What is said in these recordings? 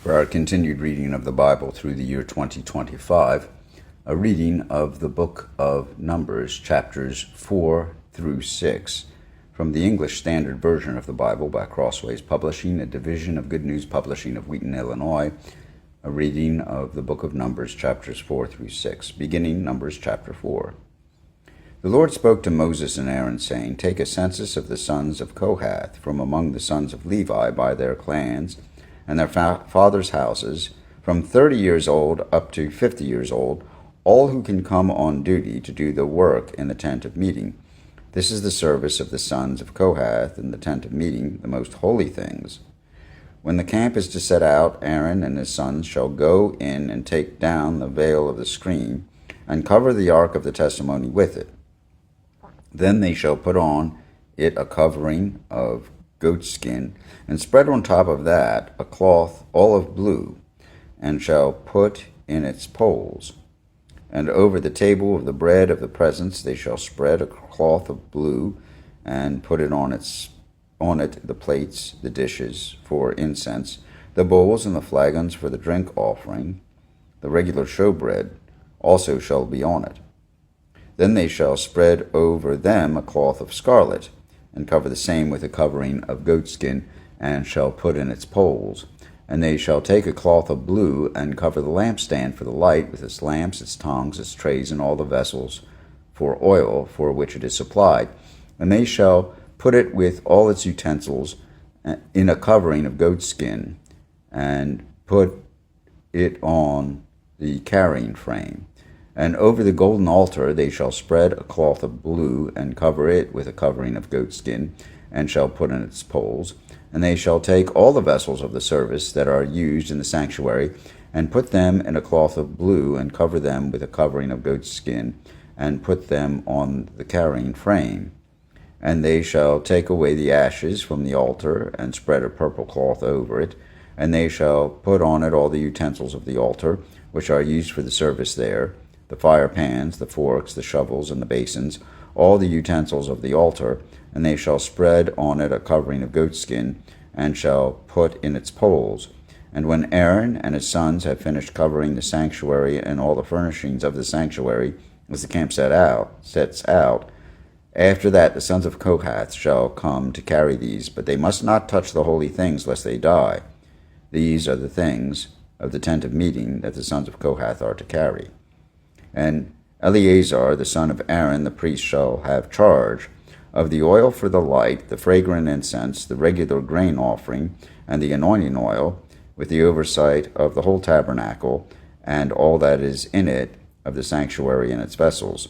For our continued reading of the Bible through the year 2025, a reading of the book of Numbers, chapters 4 through 6, from the English Standard Version of the Bible by Crossways Publishing, a division of Good News Publishing of Wheaton, Illinois, a reading of the book of Numbers, chapters 4 through 6, beginning Numbers chapter 4. The Lord spoke to Moses and Aaron, saying, Take a census of the sons of Kohath from among the sons of Levi by their clans, and their fathers' houses, from 30 years old up to 50 years old, all who can come on duty to do the work in the tent of meeting. This is the service of the sons of Kohath in the tent of meeting, the most holy things. When the camp is to set out, Aaron and his sons shall go in and take down the veil of the screen, and cover the ark of the testimony with it. Then they shall put on it a covering of goatskin, and spread on top of that a cloth olive blue, and shall put in its poles. And over the table of the bread of the presence they shall spread a cloth of blue, and put it on it the plates, the dishes for incense, the bowls and the flagons for the drink offering. The regular showbread also shall be on it. Then they shall spread over them a cloth of scarlet, and cover the same with a covering of goatskin, and shall put in its poles. And they shall take a cloth of blue, and cover the lampstand for the light, with its lamps, its tongs, its trays, and all the vessels for oil for which it is supplied. And they shall put it with all its utensils in a covering of goatskin, and put it on the carrying frame. And over the golden altar they shall spread a cloth of blue, and cover it with a covering of goatskin, and shall put in its poles. And they shall take all the vessels of the service that are used in the sanctuary, and put them in a cloth of blue, and cover them with a covering of goatskin, and put them on the carrying frame. And they shall take away the ashes from the altar, and spread a purple cloth over it. And they shall put on it all the utensils of the altar, which are used for the service there, the fire pans, the forks, the shovels, and the basins, all the utensils of the altar. And they shall spread on it a covering of goatskin, and shall put in its poles. And when Aaron and his sons have finished covering the sanctuary and all the furnishings of the sanctuary, as the camp sets out, after that the sons of Kohath shall come to carry these, but they must not touch the holy things, lest they die. These are the things of the tent of meeting that the sons of Kohath are to carry. And Eleazar, the son of Aaron, the priest, shall have charge of the oil for the light, the fragrant incense, the regular grain offering, and the anointing oil, with the oversight of the whole tabernacle, and all that is in it, of the sanctuary and its vessels.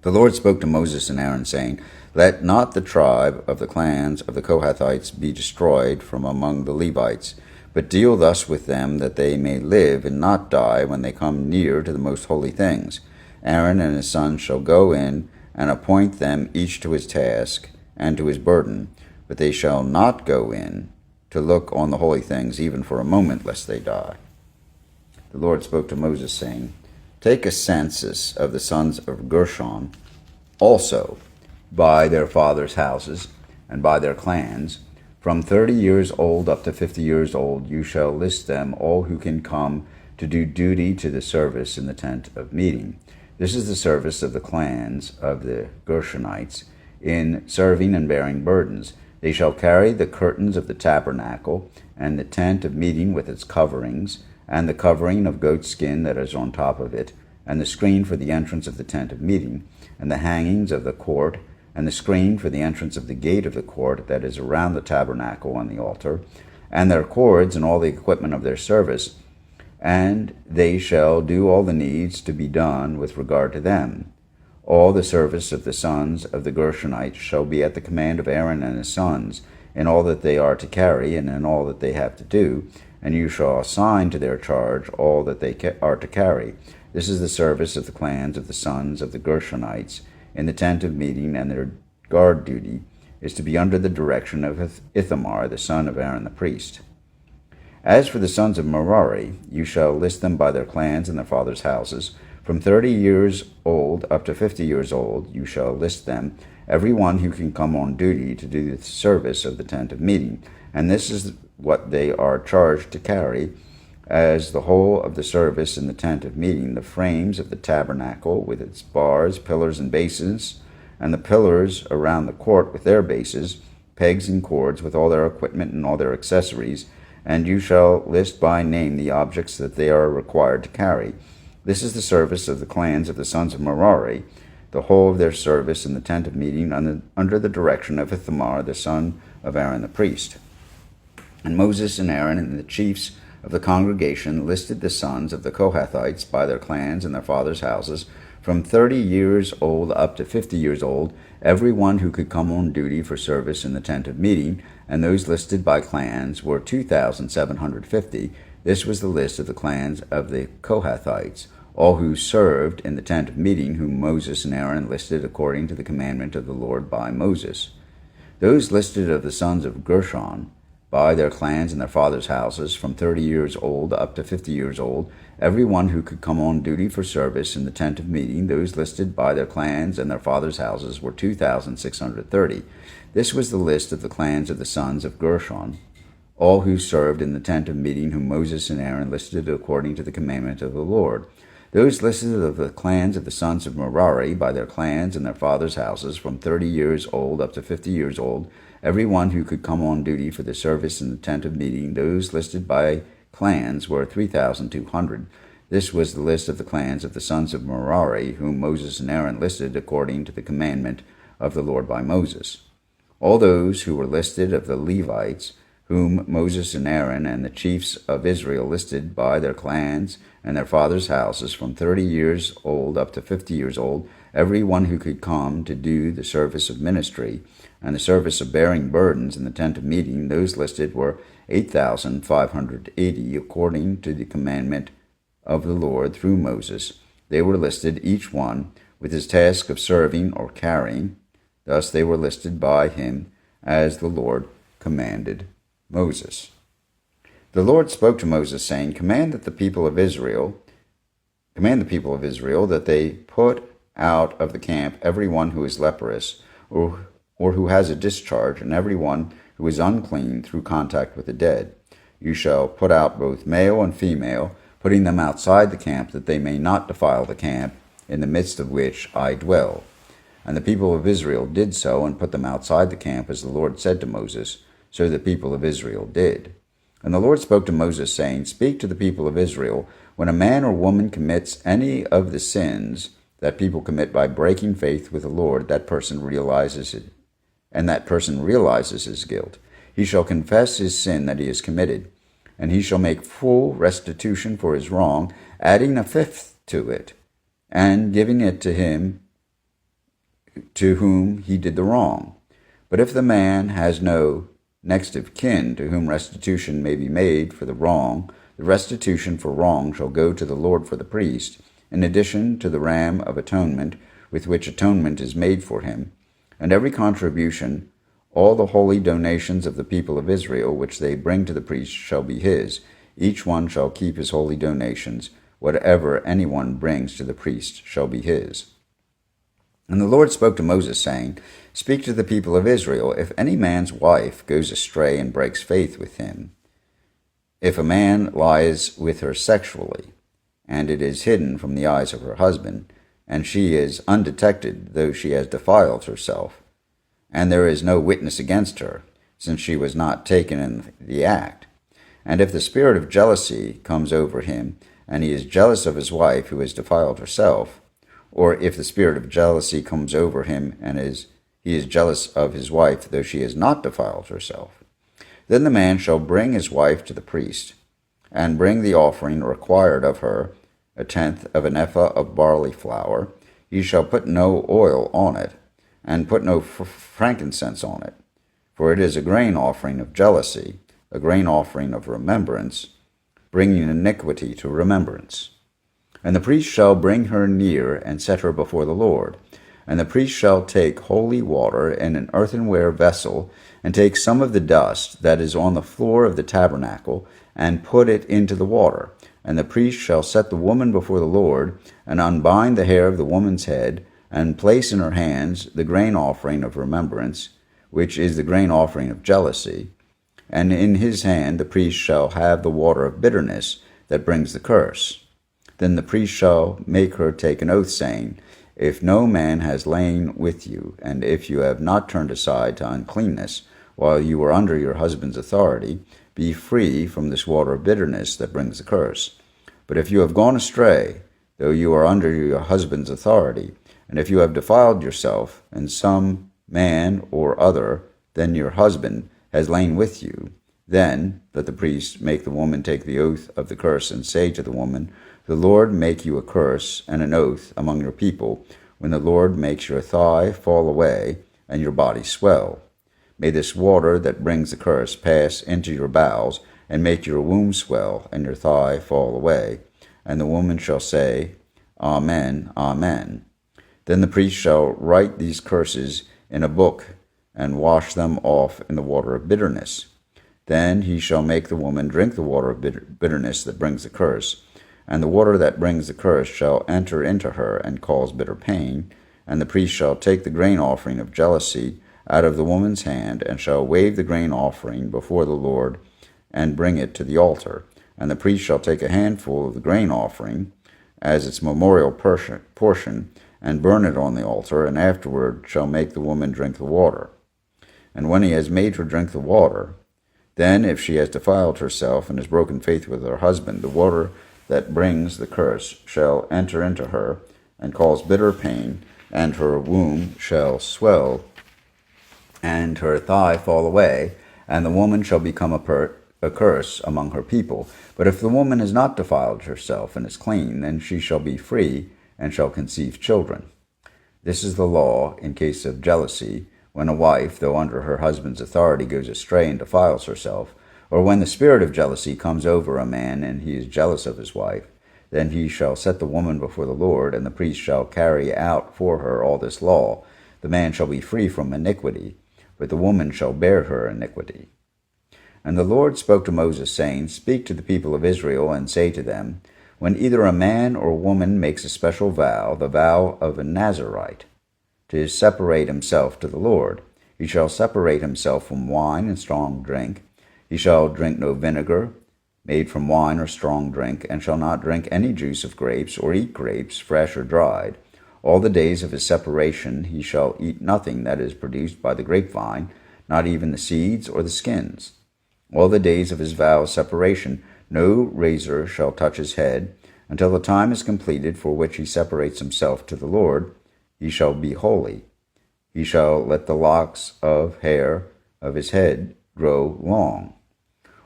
The Lord spoke to Moses and Aaron, saying, Let not the tribe of the clans of the Kohathites be destroyed from among the Levites, but deal thus with them, that they may live and not die when they come near to the most holy things. Aaron and his sons shall go in, and appoint them each to his task and to his burden, but they shall not go in to look on the holy things even for a moment, lest they die. The Lord spoke to Moses, saying, Take a census of the sons of Gershon also by their fathers' houses and by their clans. From 30 years old up to 50 years old you shall list them, all who can come to do duty to the service in the tent of meeting. This is the service of the clans of the Gershonites in serving and bearing burdens. They shall carry the curtains of the tabernacle, and the tent of meeting with its coverings, and the covering of goatskin that is on top of it, and the screen for the entrance of the tent of meeting, and the hangings of the court, and the screen for the entrance of the gate of the court that is around the tabernacle and the altar, and their cords and all the equipment of their service. And they shall do all the needs to be done with regard to them. All the service of the sons of the Gershonites shall be at the command of Aaron and his sons, in all that they are to carry and in all that they have to do, and you shall assign to their charge all that they are to carry. This is the service of the clans of the sons of the Gershonites in the tent of meeting, and their guard duty is to be under the direction of Ithamar, the son of Aaron the priest. As for the sons of Merari, you shall list them by their clans and their fathers' houses. From 30 years old up to 50 years old you shall list them, every one who can come on duty to do the service of the tent of meeting. And this is what they are charged to carry, as the whole of the service in the tent of meeting, the frames of the tabernacle with its bars, pillars, and bases, and the pillars around the court with their bases, pegs and cords with all their equipment and all their accessories, and you shall list by name the objects that they are required to carry. This is the service of the clans of the sons of Merari, the whole of their service in the tent of meeting under the direction of Ithamar, the son of Aaron the priest. And Moses and Aaron and the chiefs of the congregation listed the sons of the Kohathites by their clans and their fathers' houses, from 30 years old up to 50 years old, every one who could come on duty for service in the tent of meeting, and those listed by clans were 2,750. This was the list of the clans of the Kohathites, all who served in the tent of meeting, whom Moses and Aaron listed according to the commandment of the Lord by Moses. Those listed of the sons of Gershon by their clans and their fathers' houses, from 30 years old up to 50 years old, every one who could come on duty for service in the tent of meeting, those listed by their clans and their fathers' houses were 2,630. This was the list of the clans of the sons of Gershon, all who served in the tent of meeting, whom Moses and Aaron listed according to the commandment of the Lord. Those listed of the clans of the sons of Merari by their clans and their fathers' houses, from 30 years old up to 50 years old, every one who could come on duty for the service in the tent of meeting, those listed by clans were 3,200. This was the list of the clans of the sons of Merari, whom Moses and Aaron listed according to the commandment of the Lord by Moses. All those who were listed of the Levites, whom Moses and Aaron and the chiefs of Israel listed by their clans and their fathers' houses, from 30 years old up to 50 years old, every one who could come to do the service of ministry and the service of bearing burdens in the tent of meeting, those listed were 8,580, according to the commandment of the Lord through Moses. They were listed, each one with his task of serving or carrying. Thus they were listed by him as the Lord commanded Moses. The Lord spoke to Moses, saying, Command the people of Israel that they put out of the camp every one who is leprous, or who has a discharge, and every one who is unclean through contact with the dead. You shall put out both male and female, putting them outside the camp, that they may not defile the camp, in the midst of which I dwell. And the people of Israel did so, and put them outside the camp, as the Lord said to Moses. So the people of Israel did. And the Lord spoke to Moses, saying, Speak to the people of Israel, when a man or woman commits any of the sins that people commit by breaking faith with the Lord, that person realizes it, and that person realizes his guilt. He shall confess his sin that he has committed, and he shall make full restitution for his wrong, adding a fifth to it, and giving it to him to whom he did the wrong. But if the man has no next of kin to whom restitution may be made for the wrong, the restitution for wrong shall go to the Lord for the priest, in addition to the ram of atonement with which atonement is made for him. And every contribution, all the holy donations of the people of Israel, which they bring to the priest, shall be his. Each one shall keep his holy donations. Whatever anyone brings to the priest shall be his. And the Lord spoke to Moses, saying, Speak to the people of Israel, if any man's wife goes astray and breaks faith with him, if a man lies with her sexually, and it is hidden from the eyes of her husband, and she is undetected, though she has defiled herself, and there is no witness against her, since she was not taken in the act, and if the spirit of jealousy comes over him, and he is jealous of his wife who has defiled herself, or if the spirit of jealousy comes over him, and he is jealous of his wife, though she has not defiled herself, then the man shall bring his wife to the priest, and bring the offering required of her, 1/10 of an ephah of barley flour. He shall put no oil on it, and put no frankincense on it, for it is a grain offering of jealousy, a grain offering of remembrance, bringing iniquity to remembrance. And the priest shall bring her near, and set her before the Lord. And the priest shall take holy water in an earthenware vessel, and take some of the dust that is on the floor of the tabernacle, and put it into the water. And the priest shall set the woman before the Lord, and unbind the hair of the woman's head, and place in her hands the grain offering of remembrance, which is the grain offering of jealousy. and in his hand the priest shall have the water of bitterness that brings the curse. Then the priest shall make her take an oath, saying, If no man has lain with you, and if you have not turned aside to uncleanness, while you were under your husband's authority, be free from this water of bitterness that brings the curse. But if you have gone astray, though you are under your husband's authority, and if you have defiled yourself, and some man or other than your husband has lain with you, then let the priest make the woman take the oath of the curse, and say to the woman, The Lord make you a curse and an oath among your people, when the Lord makes your thigh fall away, and your body swell. May this water that brings the curse pass into your bowels, and make your womb swell, and your thigh fall away. And the woman shall say, Amen, Amen. Then the priest shall write these curses in a book, and wash them off in the water of bitterness. Then he shall make the woman drink the water of bitterness that brings the curse. And the water that brings the curse shall enter into her, and cause bitter pain. And the priest shall take the grain offering of jealousy out of the woman's hand, and shall wave the grain offering before the Lord, and bring it to the altar. And the priest shall take a handful of the grain offering as its memorial portion, and burn it on the altar, and afterward shall make the woman drink the water. And when he has made her drink the water, then if she has defiled herself and has broken faith with her husband, the water that brings the curse shall enter into her, and cause bitter pain, and her womb shall swell, and her thigh fall away, and the woman shall become a curse among her people. But if the woman has not defiled herself and is clean, then she shall be free, and shall conceive children. This is the law in case of jealousy, when a wife, though under her husband's authority, goes astray and defiles herself, or when the spirit of jealousy comes over a man, and he is jealous of his wife. Then he shall set the woman before the Lord, and the priest shall carry out for her all this law. The man shall be free from iniquity, but the woman shall bear her iniquity. And the Lord spoke to Moses, saying, Speak to the people of Israel, and say to them, When either a man or woman makes a special vow, the vow of a Nazirite, to separate himself to the Lord, he shall separate himself from wine and strong drink. He shall drink no vinegar made from wine or strong drink, and shall not drink any juice of grapes, or eat grapes, fresh or dried. All the days of his separation he shall eat nothing that is produced by the grapevine, not even the seeds or the skins. All the days of his vow of separation no razor shall touch his head, until the time is completed for which he separates himself to the Lord. He shall be holy. He shall let the locks of hair of his head grow long.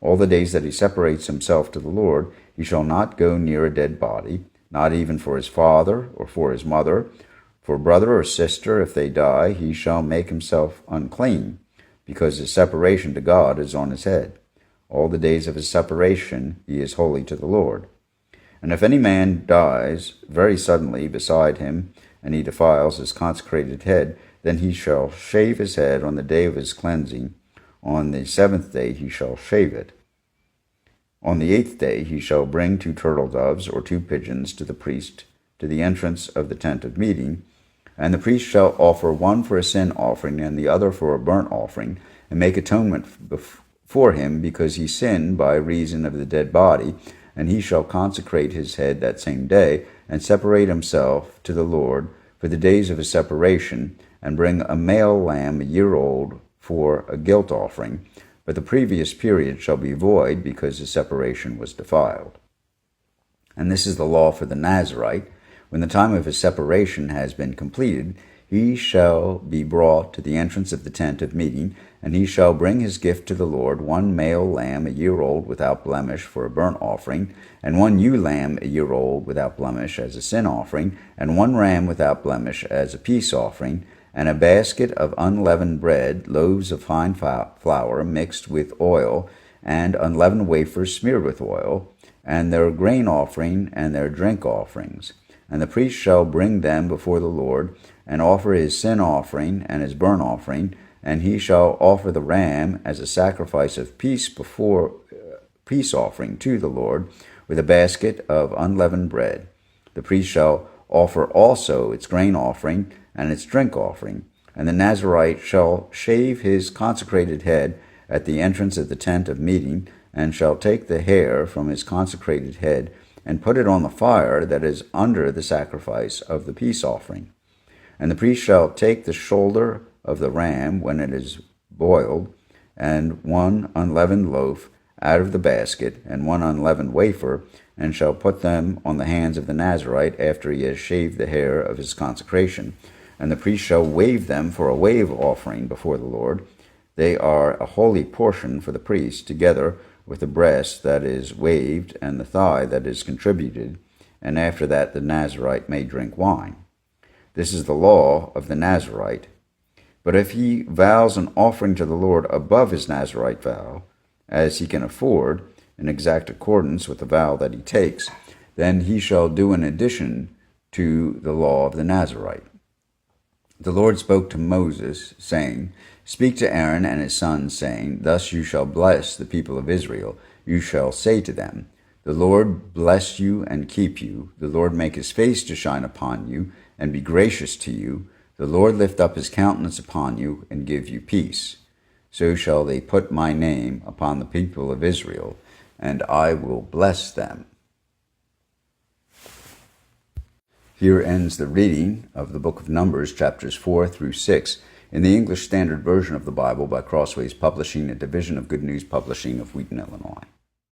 All the days that he separates himself to the Lord, he shall not go near a dead body, not even for his father or for his mother, for brother or sister. If they die, he shall make himself unclean, because his separation to God is on his head. All the days of his separation he is holy to the Lord. And if any man dies very suddenly beside him, and he defiles his consecrated head, then he shall shave his head on the day of his cleansing. On the 7th day he shall shave it. On the 8th day he shall bring 2 turtle doves or 2 pigeons to the priest to the entrance of the tent of meeting, and the priest shall offer one for a sin offering and the other for a burnt offering, and make atonement for him, because he sinned by reason of the dead body. And he shall consecrate his head that same day, and separate himself to the Lord for the days of his separation, and bring a male lamb a year old for a guilt offering. But the previous period shall be void, because his separation was defiled. And this is the law for the Nazirite. When the time of his separation has been completed, he shall be brought to the entrance of the tent of meeting, and he shall bring his gift to the Lord, 1 male lamb a year old without blemish for a burnt offering, and 1 ewe lamb a year old without blemish as a sin offering, and 1 ram without blemish as a peace offering, and a basket of unleavened bread, loaves of fine flour mixed with oil, and unleavened wafers smeared with oil, and their grain offering and their drink offerings. And the priest shall bring them before the Lord, and offer his sin offering and his burnt offering, and he shall offer the ram as a sacrifice of peace offering to the Lord, with a basket of unleavened bread. The priest shall offer also its grain offering and its drink offering. And the Nazirite shall shave his consecrated head at the entrance of the tent of meeting, and shall take the hair from his consecrated head, and put it on the fire that is under the sacrifice of the peace offering. And the priest shall take the shoulder of the ram when it is boiled, and one unleavened loaf out of the basket, and one unleavened wafer, and shall put them on the hands of the Nazarite after he has shaved the hair of his consecration. And the priest shall wave them for a wave offering before the Lord. They are a holy portion for the priest, together with the breast that is waved and the thigh that is contributed, and after that the Nazarite may drink wine. This is the law of the Nazarite. But if he vows an offering to the Lord above his Nazarite vow, as he can afford, in exact accordance with the vow that he takes, then he shall do an addition to the law of the Nazarite. The Lord spoke to Moses, saying, Speak to Aaron and his sons, saying, Thus you shall bless the people of Israel. You shall say to them, The Lord bless you and keep you. The Lord make his face to shine upon you and be gracious to you. The Lord lift up his countenance upon you and give you peace. So shall they put my name upon the people of Israel, and I will bless them. Here ends the reading of the book of Numbers, chapters 4 through 6, in the English Standard Version of the Bible by Crossways Publishing, a division of Good News Publishing of Wheaton, Illinois.